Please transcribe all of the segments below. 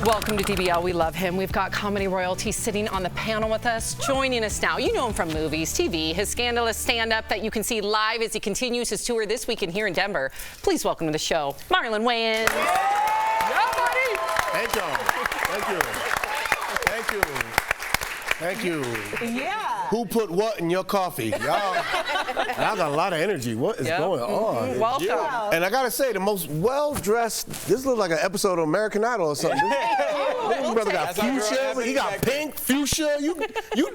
Welcome to DBL. We love him. We've got comedy royalty sitting on the panel with us. Joining us now, you know him from movies, TV, his scandalous stand-up that you can see live as he continues his tour this weekend here in Denver. Please welcome to the show, Marlon Wayans. Yeah, buddy. Thank you. Thank you. Thank you. Thank you. Yeah. Who put what in your coffee? Y'all got a lot of energy. What is going on? Welcome. Yeah. And I gotta say, the most well-dressed, this looks like an episode of American Idol or something. This brother got fuchsia, he got pink, fuchsia. You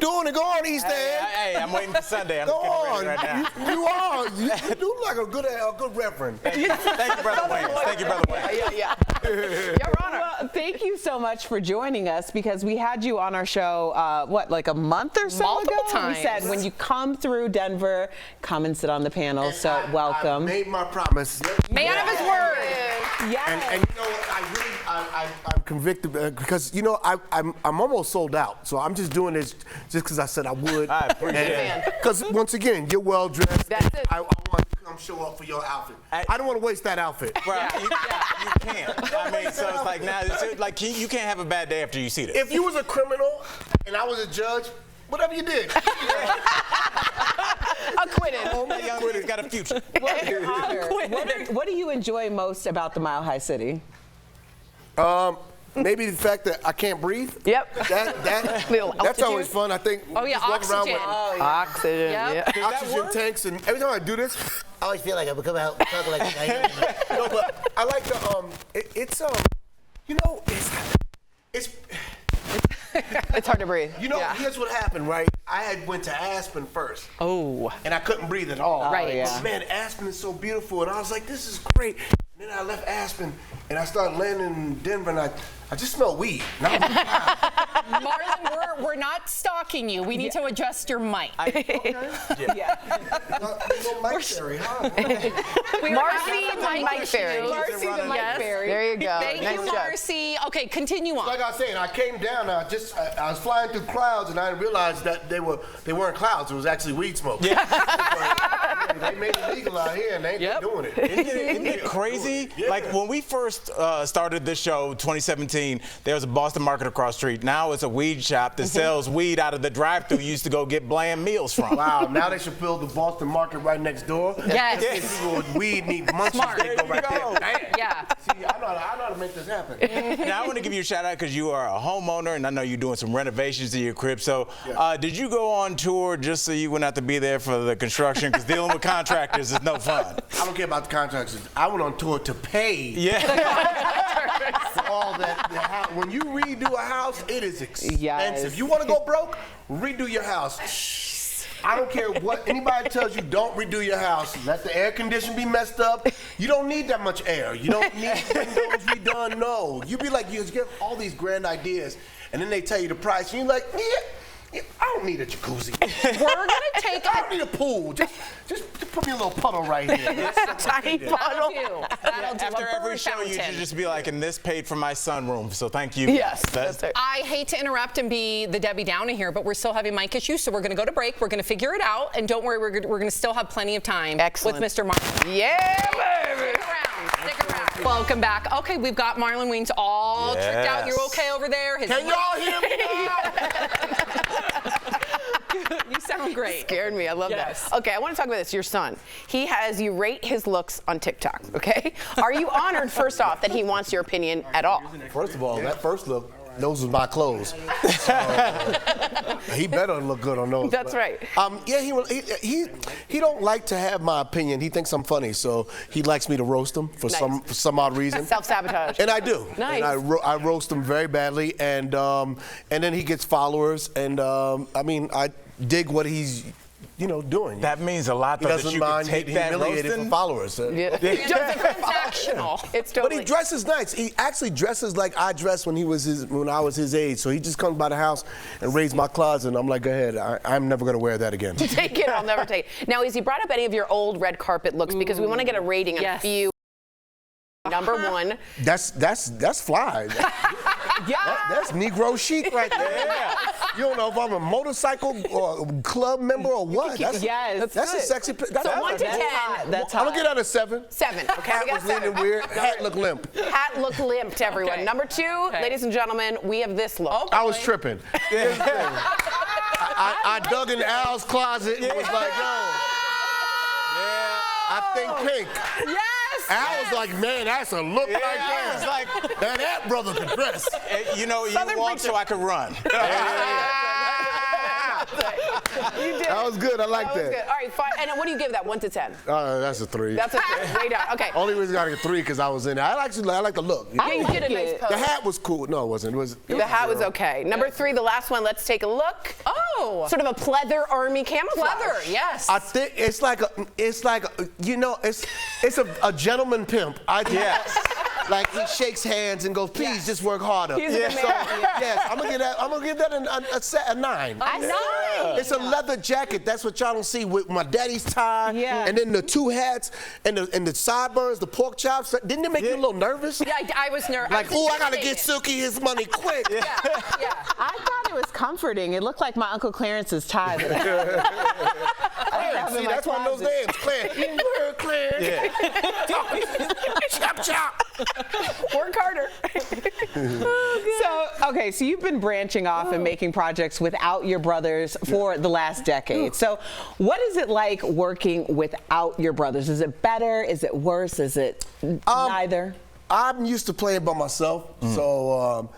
doing it. Go on, East End. Hey, I'm waiting for Sunday. I'm Go getting on. ready right now. You are. You do look like a good reverend. Thank you, Brother Wayans. Thank you, Brother Wayans. Your Honor. Well, thank you so much for joining us because we had you on our show, like a month or so Multiple ago? times. We said when you come through Denver, come and sit on the panel. And So welcome. I made my promise. Man of his word. Yes. And you know, I'm convicted because you know I'm almost sold out. So I'm just doing this just because I said I would. I appreciate it. Because once again, you're well dressed. That's it. I want to come show up for your outfit. I don't want to waste that outfit. Bro, you can't. I mean, so it's like now, like you can't have a bad day after you see this. If you was a criminal and I was a judge, whatever you did. Acquitted. Oh, my young lady's got a future. Well, Your Honor, what do you enjoy most about the Mile High City? Maybe the fact that I can't breathe. Yep. Little That's always altitude. fun. I think. Oh, yeah, just walking around oxygen. with Oxygen. Yep. oxygen tanks, and every time I do this, I always feel like I'm coming out talking like this. No, but I like the you know, it's. It's hard to breathe. You know, here's what happened, right? I had went to Aspen first. Oh. And I couldn't breathe at all. Right. yeah. But man, Aspen is so beautiful, and I was like, this is great. And then I left Aspen, and I started landing in Denver, and I just smelled weed. And I was like, wow. Marlon, we're not stalking you. We need to adjust your mic. Yeah. Mike Ferry, huh? Marcy and Mike Ferry. Marcy the Mike Yes. Ferry. There you go. Thank you, Marcy. Okay, continue on. Like I was saying, I came down. I was flying through clouds, and I didn't realize that they weren't clouds. It was actually weed smoke. Yeah. They made it legal out here, and they ain't doing it. Isn't it crazy? Yeah. Like when we first started this show, 2017, there was a Boston Market across the street. Now it's a weed shop that sells weed out of the drive-thru you used to go get bland meals from. Wow, now they should build the Boston Market right next door. Yes. If people with weed need munchies, Smart. they go right there. Bam. Yeah. See, I know how to make this happen. Now I want to give you a shout out because you are a homeowner and I know you're doing some renovations to your crib. So did you go on tour just so you wouldn't have to be there for the construction? Because dealing with contractors is no fun. I don't care about the contractors. I went on tour to pay Yeah. for all that. When you redo a house, it is expensive. Yes. You want to go broke? Redo your house. I don't care what anybody tells you, don't redo your house. Let the air condition be messed up. You don't need that much air. You don't need windows redone. No. You be like, you get all these grand ideas, and then they tell you the price, and you're like, yeah, I don't need a jacuzzi. We're going to take I don't need a pool. Just put me a little puddle right here. tiny puddle. That'll do. After A every bird show, you fountain. should just be like, and this paid for my sunroom, so thank you. Yes. That's it. I hate to interrupt and be the Debbie Downer here, but we're still having mic issues, so we're going to go to break. We're going to figure it out, and don't worry, we're going to still have plenty of time Excellent. with Mr. Marlon. Yeah, baby. Stick around. Welcome back. Okay, we've got Marlon Wayans all tricked out. You're okay over there? Can y'all hear me now? You sound great. Scared me. I love Yes. that. Okay, I want to talk about this. Your son. He has you rate his looks on TikTok, okay? Are you honored, first off, that he wants your opinion at all? First of all, that first look, those was my clothes. He better look good on those. That's right. Yeah, he don't like to have my opinion. He thinks I'm funny, so he likes me to roast him for some odd reason. Self-sabotage. And I do. Nice. And I roast him very badly, and then he gets followers, and I mean I dig what he's doing. That means a lot, He though, that doesn't you mind can take getting that humiliated roasting. for followers. Transactional. It's But totally. he dresses nice. He actually dresses like I dressed when I was his age. So he just comes by the house and raids my closet, and I'm like, go ahead. I'm never gonna wear that again. Take it. I'll never take it. Now, has he brought up any of your old red carpet looks? Because we want to get a rating on a few. Number one. That's fly. That's Negro chic right there. Yeah. You don't know if I'm a motorcycle or a club member or what. Yes. That's a sexy. That's So 1 to 10. That's I'm hot. gonna get out of 7. 7. Okay, Hat we got was leaning 7. weird. Hat looked limp. Hat look limp to everyone. Okay. Number 2, ladies and gentlemen, we have this look. I was tripping. I dug in Al's closet and was like, yo, I think pink. Yes! Al was like, man, that's a look right there. It's like, Man, that brother could dress. you know, you Southern walk preacher. so I could run. You did. That was good. I like That was that. good. All right, fine. And what do you give that? 1 to 10? That's a 3. That's a 3. Way down. Okay. Only reason I got a 3 because I was in it. I like the look. Yeah, you did a nice it. pose. The hat was cool. No, it wasn't. The hat was okay. Number 3, the last one. Let's take a look. Oh. Sort of a pleather army camouflage. Pleather, yes. I think it's like a gentleman pimp. Yes. Like he shakes hands and goes, please just work harder. He's a good So, man. yes, I'm gonna give that a 9. A 9. It's a leather jacket. That's what y'all don't see with my daddy's tie. Yeah. And then the 2 hats and the sideburns, the pork chops. Didn't it make you a little nervous? Yeah, I was nervous. Like, oh, I gotta get Silky his money quick. Yeah. I thought it was comforting. It looked like my Uncle Clarence's tie. See, that's one of those names, Clarence. Clarence. Chop, chop. Work harder. So you've been branching off and making projects without your brothers for the last decade. So what is it like working without your brothers? Is it better? Is it worse? Is it neither? I'm used to playing by myself, so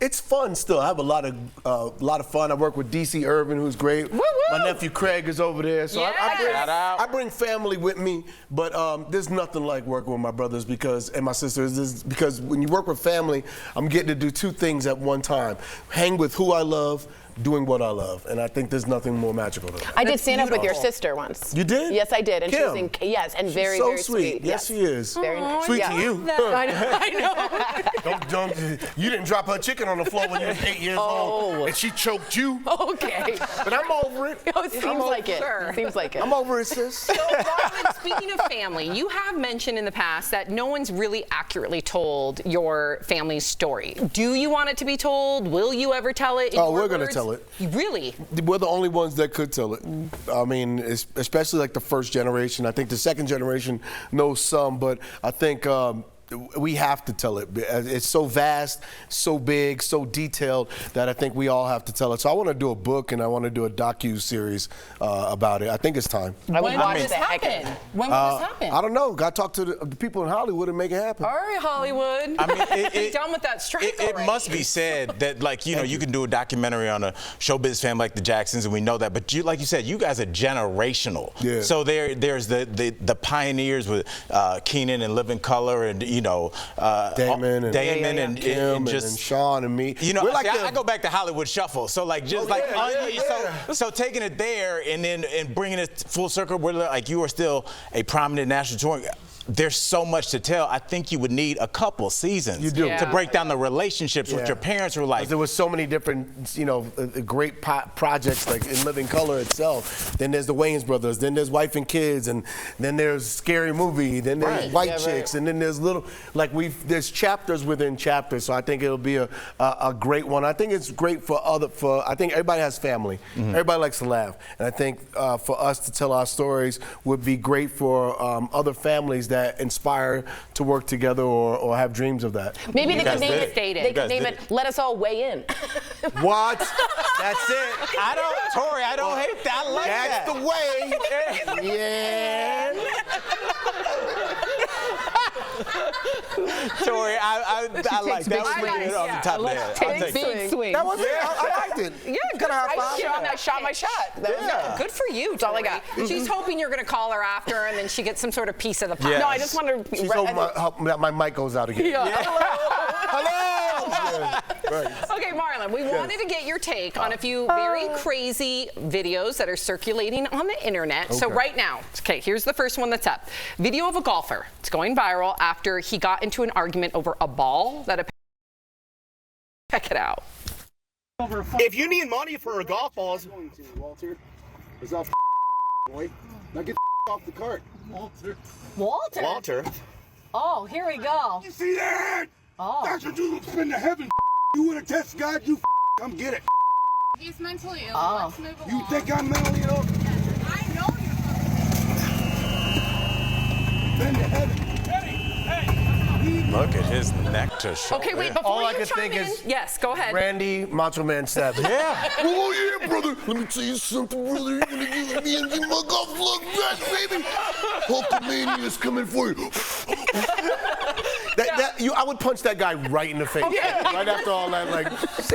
it's fun still. I have a lot of fun. I work with DC Urban, who's great. Woo, woo. My nephew Craig is over there, so Yes. I bring family with me. But there's nothing like working with my brothers and my sisters, because when you work with family, I'm getting to do 2 things at one time: hang with who I love, doing what I love, and I think there's nothing more magical than that. I did stand up with your beautiful. sister once. You did? Yes, I did. And she was Kim. yes, and very, so very sweet. Yes, she is. Very nice. Sweet Yeah. to you. I know. Don't, you didn't drop her chicken on the floor when you was 8 years old, and she choked you. Okay. But I'm over it. Oh, it seems like it. Sure. Seems like it. I'm over it, sis. So, Robin, speaking of family, you have mentioned in the past that no one's really accurately told your family's story. Do you want it to be told? Will you ever tell it? Oh, we're gonna tell it. Really? We're the only ones that could tell it. I mean, especially like the first generation. I think the second generation knows some, but I think we have to tell it. It's so vast, so big, so detailed that I think we all have to tell it. So I want to do a book and I want to do a docu-series about it. I think it's time. I would When watch will this the heck out of happen? it. When will this happen? I don't know. Got to talk to the people in Hollywood and make it happen. All right, Hollywood. I mean, Be done with that strike it already. must be said that, like, you can do a documentary on a showbiz family like the Jacksons, and we know that. But like you said, you guys are generational. Yeah. So there's the pioneers with Keenan and Living Color, and Damon and and Kim just and Sean and me. You know, We're like I go back to Hollywood Shuffle. So so taking it there and then bringing it full circle, where like you are still a prominent national touring. There's so much to tell. I think you would need a couple seasons You do. to break down the relationships what Yeah. your parents were like. There was so many different, great projects like in Living Color itself. Then there's the Wayans brothers. Then there's Wife and Kids, and then there's Scary Movie. Then there's White Chicks, and then there's there's chapters within chapters. So I think it'll be a great one. I think it's great I think everybody has family. Mm-hmm. Everybody likes to laugh, and I think for us to tell our stories would be great for other families that inspire to work together or have dreams of that. Maybe they could guys name did it. it. They You could guys name did it. Let us all weigh in. What? That's it. Tori, I don't hate that. I like That's that. the way. Yeah. Tori, I like that. big Swing it off the top of the head. I'll take that. Big swing. That was it. I liked it. Yeah, good. Kinda high five. I shot my shot. That was it. Good for you. That's all I got. She's hoping you're going to call her after, and then she gets some sort of piece of the pie. Yeah. No, I just wanted to. She's hoping that my mic goes out again. Hello. Yeah, right. Okay, Marlon, we wanted to get your take on a few very crazy videos that are circulating on the internet. So Okay. right now, here's the first one that's up. Video of a golfer. It's going viral after he got into an argument over a ball that check it out. If you need money for a golf balls, Walter, is off boy. Now get off the cart. Walter? Walter. Oh, here we go. You see that? Oh. That's what you spend the heaven. You want to test God? You Come get it. He's mentally ill. Oh. Let's move along. You think I'm mentally ill? I know you're Bend your head. Look at his neck to shoulder. Okay, wait, All before I you can chime think in, is yes, go ahead. Randy Macho Man Savage. Yeah. Oh, yeah, brother. Let me tell you something, brother. You're going to give me and my golf luck back, baby. Hulkamania's coming for you. I would punch that guy right in the face. Right after all that, like.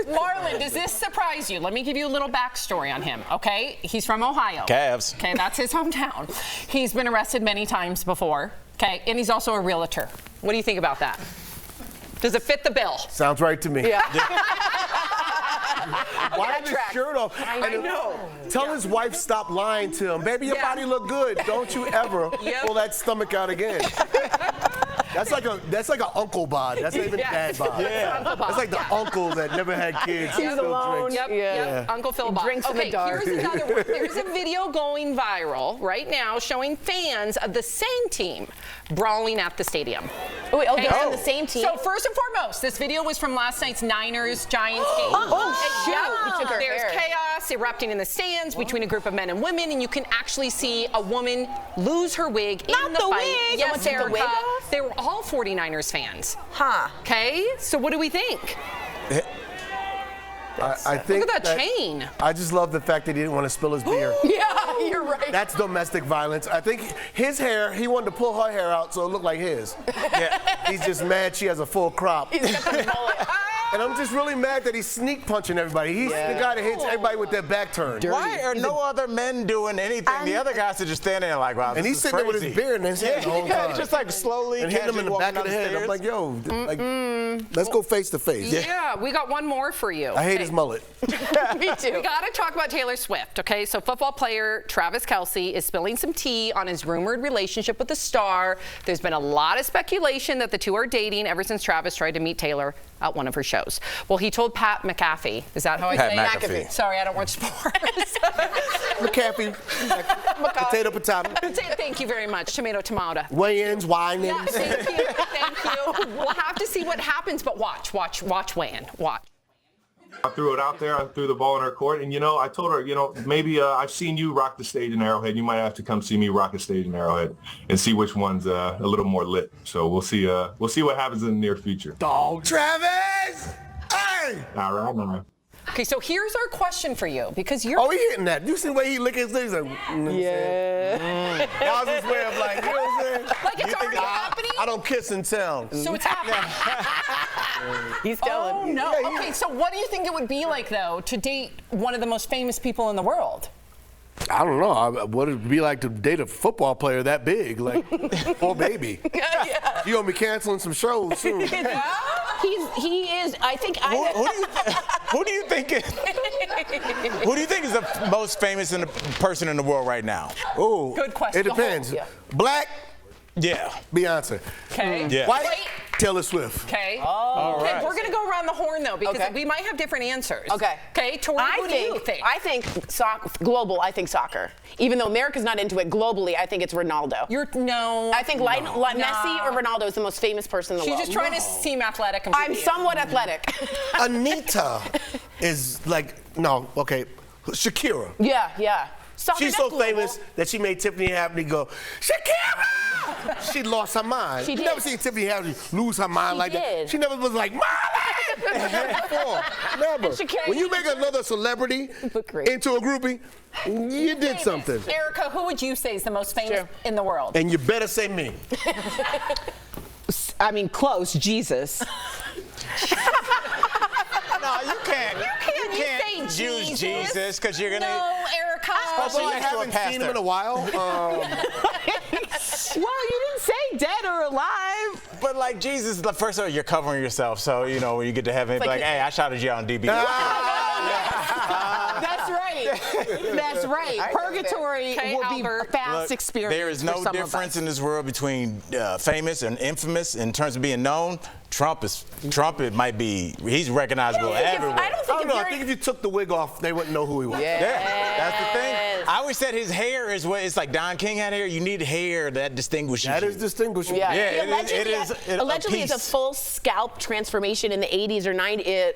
Marlon, does this surprise you? Let me give you a little backstory on him, okay? He's from Ohio. Cavs. Okay, that's his hometown. He's been arrested many times before, okay? And he's also a realtor. What do you think about that? Does it fit the bill? Sounds right to me. Yeah. Why is his shirt off? I know. Tell his wife stop lying to him. Baby, your body look good. Don't you ever pull that stomach out again. That's like an uncle bod. That's not even dad bod. Yeah. That's like the uncle that never had kids. He's still alone. drinks. Yep. Uncle Phil Bob. Drinks in the Okay, dark. here's another one. There's a video going viral right now showing fans of the same team brawling at the stadium. They're on the same team? So first and foremost, this video was from last night's Niners-Giants game. shoot. Yeah. We took her There's hair. chaos erupting in the stands between a group of men and women, and you can actually see a woman lose her wig in the fight. wig. Yes, Someone took the wig Erica. off? They were all 49ers fans. Huh. Okay, so what do we think? I think Look at that chain. I just love the fact that he didn't want to spill his beer. Yeah, you're right. That's domestic violence. I think his hair, he wanted to pull her hair out so it looked like his. He's just mad she has a full crop. He's got the mullet. And I'm just really mad that he's sneak punching everybody. He's the guy that hits everybody with their back turned. Why are no other men doing anything? The other guys are just standing there like, wow, And he's this is sitting there with his crazy. beard in his hand the whole time. Just like slowly And hitting him in the back of the head. I'm like, yo, let's go face to face. Yeah, we got one more for you. I hate his mullet. Me too. We got to talk about Taylor Swift, okay? So football player Travis Kelce is spilling some tea on his rumored relationship with the star. There's been a lot of speculation that the two are dating ever since Travis tried to meet Taylor at one of her shows. Well, he told Pat McAfee, is that how I say Pat it? McAfee. Sorry, I don't watch sports. McAfee, potato, potato. Thank you very much. Tomato, tomato. Wayans, Winans. Yeah, thank you, thank you. We'll have to see what happens, but watch Wayan, watch. I threw it out there. I threw the ball in her court. And, I told her, maybe I've seen you rock the stage in Arrowhead. You might have to come see me rock the stage in Arrowhead and see which one's a little more lit. So we'll see what happens in the near future. Dog. Travis! Hey! All right, man. Okay, so here's our question for you, because you're... Oh, he hitting that. You see the way he licking his lips? Like, Yeah. that was his way of like, you know what I'm saying? Like it's already happening? I don't kiss and tell. So it's happening. He's telling. Oh, no. Okay, so what do you think it would be like, though, to date one of the most famous people in the world? I don't know. What it'd be like to date a football player that big, like poor baby. Yeah. You gonna be canceling some shows soon. He is. I think. Who do you think is the most famous person in the world right now? Oh, Good question. It depends. Yeah. Black, Yeah. Beyonce. Okay. Yeah. White, Wait. Taylor Swift. Okay. All Okay, right. we're going to go around the horn, though, because Okay. we might have different answers. Okay. Okay, Tori, who do you think? I think global. I think soccer. Even though America's not into it globally, I think it's Ronaldo. No. I think Messi or Ronaldo is the most famous person in the She's world. just trying to seem athletic. And I'm pretty. somewhat athletic. Anita is like, no, okay, Shakira. Yeah. Soccer, She's that's so global. famous that she made Tiffany Haddish go, Shakira! She lost her mind. She You did. never seen Tiffany Haddish lose her mind She like that. did. She never was like, Marlon! Never. Shakira, When you make another celebrity But great. into a groupie, you did something. Erica, who would you say is the most famous in the world? And you better say me. I mean, close, Jesus. No, you can't. You can't say use Jesus. Jesus because you're gonna. No, Erica. Especially Well, I next to a haven't seen him pastor. in a while. Well, you didn't say dead or alive. But like Jesus, the first of all, you're covering yourself. So when you get to heaven, it's like, hey, I shouted you out on DBL. That's right. That's right. Purgatory Okay, will Albert. be a fast Look, experience. there is for no some of difference us. in this world between famous and infamous in terms of being known. Trump it might be, he's recognizable everywhere. I don't I think don't know. I think if you took the wig off, they wouldn't know who he was. Yeah, that's the thing. I always said his hair is what it's like. Don King had hair. You need hair that distinguishes That you. is distinguishable. Yeah, it is. Allegedly, it's a full scalp transformation in the 80s or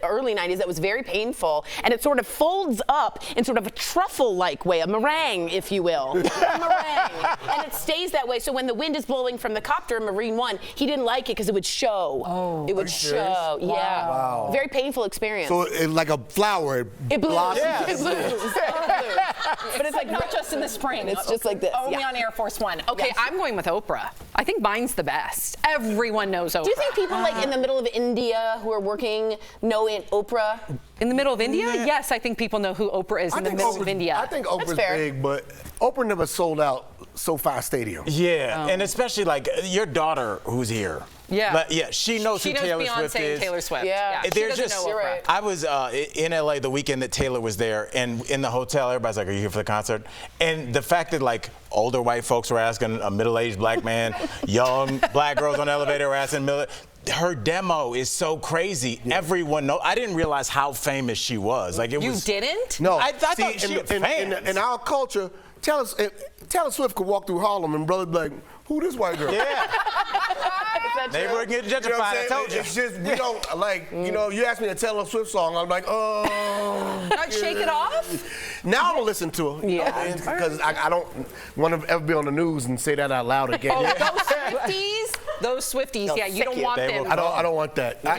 early 90s that was very painful, and it sort of folds up in sort of a truffle-like way, a meringue, if you will. A meringue. And it stays that way, so when the wind is blowing from the copter in Marine One, he didn't like it because it would show. Oh, it would show. Wow. Yeah. Wow. Very painful experience. So it's like a flower. It blooms. blossoms. It blooms. But it's like not just in the spring. It's just like this. Only on Air Force One. Okay, I'm going with Oprah. I think mine's the best. Everyone knows Oprah. Do you think people like in the middle of India who are working know Oprah? In the middle of India? Yes, I think people know who Oprah is in the middle of India. I think Oprah's fair. big, but Oprah never sold out SoFi Stadium. Yeah, and especially like your daughter who's here. Yeah. But yeah, she knows who Taylor Beyonce Swift and is. Taylor Swift. Yeah. She There's doesn't just, know Oprah. right. I was in LA the weekend that Taylor was there, and in the hotel, everybody's like, "Are you here for the concert?" And the fact that like older white folks were asking a middle-aged black man, young black girls on the elevator were asking her demo is so crazy. Everyone knows. I didn't realize how famous she was. Like it You was. didn't? No, I thought she was in our culture, Taylor Swift could walk through Harlem and brothers be like, "Who this white girl?" Yeah. They were getting You know what gentrified. I'm I told you. It's just we don't like. You know, you ask me a Taylor Swift song, I'm like, oh. Not Shake It Off? Now I'm gonna listen to her. Yeah. Because I don't want to ever be on the news and say that out loud again. Those Swifties, yeah, you don't want They them. will I don't want that. I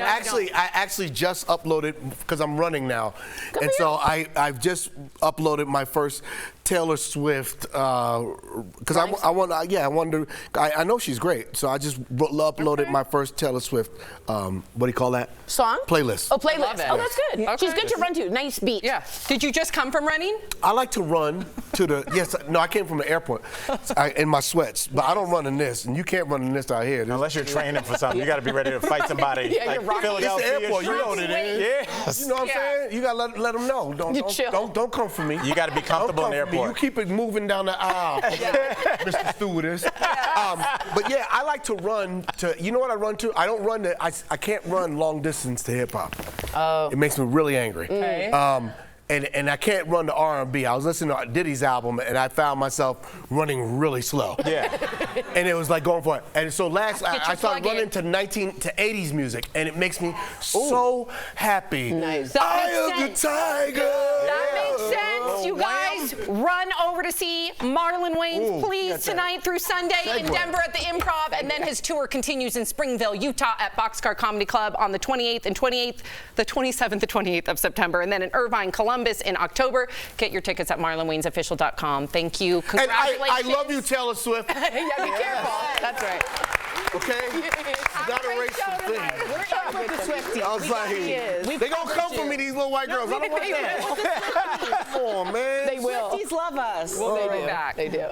actually just uploaded because I'm running now, and so I've just uploaded my first Taylor Swift because I know she's great, so I just uploaded my first Taylor Swift. What do you call that? Song? Playlist. Oh, playlist. Oh, that's good. Okay. She's good to run to. Nice beat. Yeah. Did you just come from running? I like to run to the I came from the airport in my sweats, but I don't run in this, and you can't run in this out here. Unless you're training for something, you got to be ready to fight somebody. Yeah, you're rocking. It's the Philadelphia. airport, you know what it is. Yes. You know what I'm saying? You gotta let them know. Don't come for me. You got to be comfortable in the Don't come for me. airport. You keep it moving down the aisle, Mr. Stewardess. But yeah, I like to run to. You know what I run to? I don't run to. I can't run long distance to hip hop. Oh. It makes me really angry. Okay. And I can't run to R&B. I was listening to Diddy's album, and I found myself running really slow. Yeah. And it was like going for it. And so I started plug-in. running to 80s music, and it makes me so happy. Nice. Eye of the tiger. That makes sense. You guys run over to see Marlon Wayans, please, tonight through Sunday in Denver at the Improv, and then his tour continues in Springville, Utah at Boxcar Comedy Club on the 27th and 28th of September, and then in Irvine, Columbus in October. Get your tickets at marlonwaynesofficial.com. Thank you. And Congratulations. I love you, Taylor Swift. Yeah, be careful. That's right. Okay? It's not a racial thing. We're in with the Swifties. I was like, they gonna come for me, these little white girls. I don't want that. Come on, man. They will. Swifties love us. We'll be right back. They do.